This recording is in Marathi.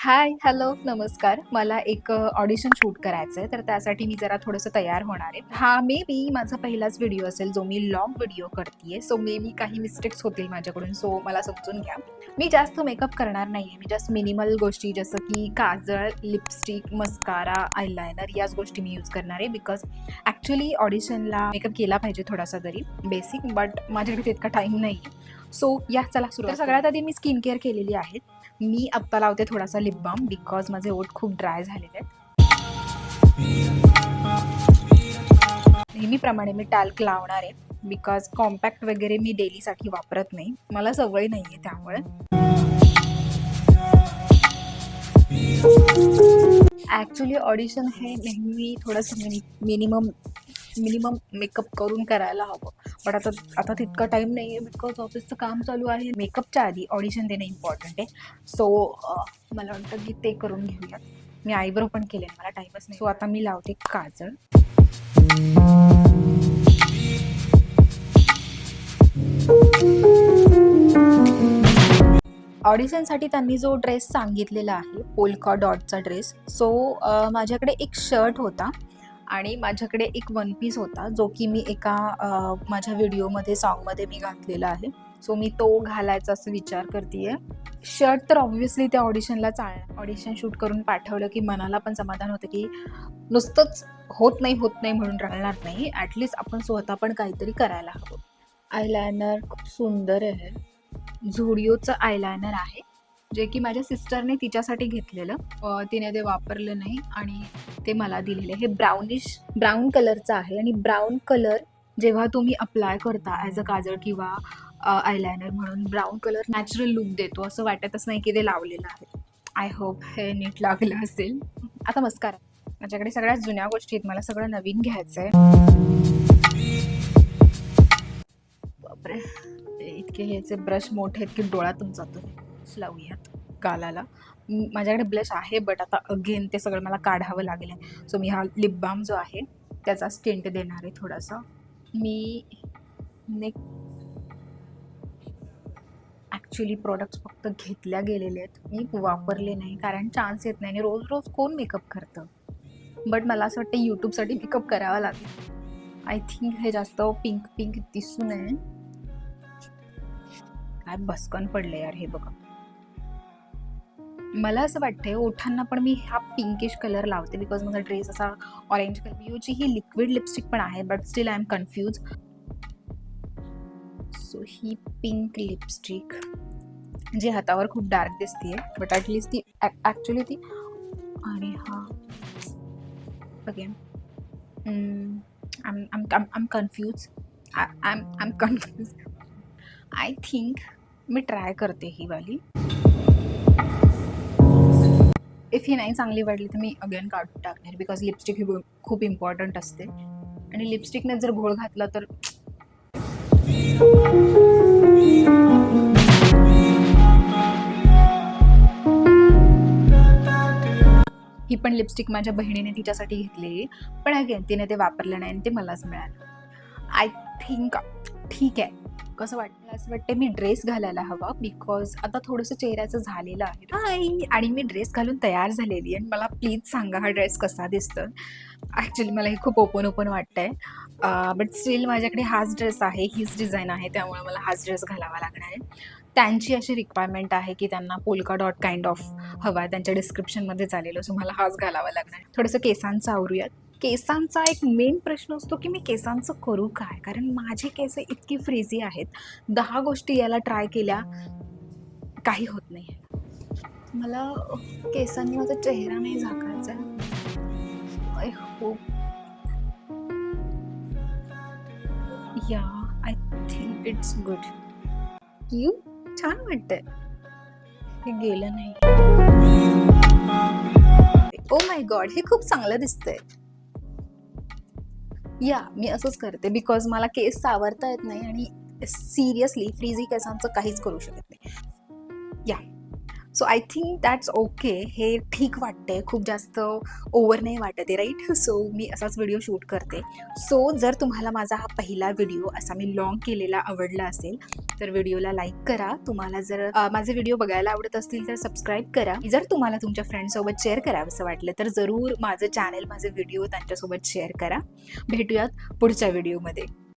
हाय, हॅलो, नमस्कार. मला एक ऑडिशन शूट करायचं आहे, तर त्यासाठी मी जरा थोडंसं तयार होणार आहे. हा मे बी माझा पहिलाच व्हिडिओ असेल, जो मी लाँग व्हिडिओ करतीये. सो मे बी काही मिस्टेक्स होतील माझ्याकडून, सो मला समजून घ्या. मी जास्त मेकअप करणार नाहीये. मी जस्ट मिनिमल गोष्टी जसं की काजळ, लिपस्टिक, मस्कारा, आयलायनर याच गोष्टी मी यूज करणार आहे. बिकॉज ॲक्च्युअली ऑडिशनला मेकअप केला पाहिजे थोडासा तरी बेसिक, बट माझ्याकडे तितका टाईम नाही आहे. सो या चला सुरुवात. तर सगळ्यात आधी मी स्किन केअर केलेली आहे. मी आत्ता लावते थोडासा लिप बाम बिकॉज माझे ओठ खूप ड्राय झालेले आहेत. नेहमीप्रमाणे मी टॅल्क लावणार आहे बिकॉज कॉम्पॅक्ट वगैरे मी डेलीसाठी वापरत नाही, मला सवय नाही आहे त्यामुळे. ॲक्च्युली ऑडिशन हे नेहमी थोडंसं मिनिमम मिनिमम मेकअप करून करायला हवं, बट आता तितका टाईम नाही आहे बिकॉज ऑफिसचं काम चालू आहे. मेकअपच्या आधी ऑडिशन देणं इम्पॉर्टंट आहे. सो मला वाटतं की ते करून घेऊयात. मी आयब्रो पण केले, मला टाईमच नाही. सो आता मी लावते काजळ. ऑडिशनसाठी त्यांनी जो ड्रेस सांगितलेला आहे पोल्का डॉटचा ड्रेस, सो माझ्याकडे एक शर्ट होता आणि माझ्याकडे एक वन पीस होता, जो की मी एका माझ्या व्हिडिओमध्ये सॉन्गमध्ये मी घातलेला आहे. सो मी तो घालायचा असं विचार करते. शर्ट तर ऑब्व्हियसली त्या ऑडिशनला चालणार. ऑडिशन शूट करून पाठवलं की मनाला पण समाधान होतं की नुसतंच होत नाही म्हणून राहणार नाही, ॲटलिस्ट आपण स्वतः पण काहीतरी करायला हवं. आयलायनर खूप सुंदर आहे. झुडिओचं आयलायनर आहे, जे की माझ्या सिस्टरने तिच्यासाठी घेतलेलं. तिने ते वापरलं नाही आणि ते मला दिलेले. हे ब्राऊन कलरचं आहे आणि ब्राऊन कलर जेव्हा तुम्ही अप्लाय करता ॲज अ काजळ किंवा आयलायनर म्हणून, ब्राऊन कलर नॅचरल लुक देतो. असं वाटतच नाही की ते लावलेलं आहे. आय होप हे नीट लागलं असेल. आता मस्कारा. माझ्याकडे सगळ्यात जुन्या गोष्टी आहेत, मला सगळं नवीन घ्यायचं आहे. बापरे, इतके ह्याचे ब्रश मोठे आहेत की डोळ्यातून जातो. लावूयात गालाला. माझ्याकडे ब्लश आहे, बट आता अगेन ते सगळं मला काढावं लागेल. सो मी हा लिप बाम जो आहे त्याचा स्टिंट देणार आहे थोडासा. मी ॲक्च्युली प्रोडक्ट्स फक्त घेतल्या गेलेले आहेत, मी वापरले नाही, कारण चान्स येत नाही आणि रोज रोज कोण मेकअप करतं. बट मला असं वाटतं यूट्यूबसाठी मेकअप करावा लागेल. आय थिंक हे जास्त पिंक दिसू नये. काय बसकन पडले यार हे बघा. मला असं वाटतंय ओठांना पण मी हा पिंकिश कलर लावते बिकॉज माझा ड्रेस असा ऑरेंज कलर. यूची ही लिक्विड लिपस्टिक पण आहे, but still I am confused. So ही पिंक लिपस्टिक जी हातावर खूप डार्क दिसते, बट ॲटलिस्ट ती ॲक्च्युली ती. आणि हा अगेन आम confuse. I confuse. I think me try करते ही वाली. इफ ही नाही चांगली वाटली तर मी अगेन काढून टाकणार बिकॉज लिपस्टिक ही खूप इम्पॉर्टंट असते आणि लिपस्टिकने जर घोळ घातला तर. ही पण लिपस्टिक माझ्या बहिणीने तिच्यासाठी घेतलेली, पण अगेन तिने ते वापरलं नाही आणि ते मलाच मिळालं. आय थिंक ठीक आहे. कसं वाटतं? असं वाटतं मी ड्रेस घालायला हवा बिकॉज आता थोडंसं चेहऱ्याचं झालेलं आहे आणि मी ड्रेस घालून तयार झालेली आहे. मला प्लीज सांगा हा ड्रेस कसा दिसतो. ॲक्च्युली मला हे खूप ओपन वाटतंय, बट स्टील माझ्याकडे हाच ड्रेस आहे, हीच डिझाईन आहे, त्यामुळे मला हाच ड्रेस घालावा लागणार आहे. त्यांची अशी रिक्वायरमेंट आहे की त्यांना पोल्का डॉट काइंड ऑफ हवा आहे, त्यांच्या डिस्क्रिप्शनमध्ये झालेलं. सो मला हाच घालावा लागणार आहे. थोडंसं केसांचं आवरूयात. केसांचा एक मेन प्रश्न असतो की मी केसांचं करू काय, कारण माझे केस इतकी फ्रीझी आहेत. 10 गोष्टी याला ट्राय केल्या, काही होत नाही. मला केसांनी माझा चेहरा नाही झाकायचा. आय होप या I think it's good. You छान वाटतंय. हे गेलं नाही. ओ माय गॉड, हे खूप चांगलं दिसतंय. या मी असंच करते बिकॉज मला केस सावरता येत नाही आणि सिरियसली फ्रीझी केसांचं काहीच करू शकत नाही. या so I think that's okay. हे ठीक वाटतंय, खूप जास्त ओव्हर नाही वाटत आहे, राईट? सो मी असाच व्हिडिओ शूट करते. सो जर तुम्हाला माझा हा पहिला व्हिडिओ असा मी लाँग केलेला आवडला असेल तर व्हिडिओला लाईक करा. तुम्हाला जर माझे व्हिडिओ बघायला आवडत असतील तर सबस्क्राईब करा. जर तुम्हाला तुमच्या फ्रेंड्ससोबत शेअर करावंसं वाटलं तर जरूर माझं चॅनल, माझे व्हिडिओ त्यांच्यासोबत शेअर करा. भेटूयात पुढच्या व्हिडिओमध्ये.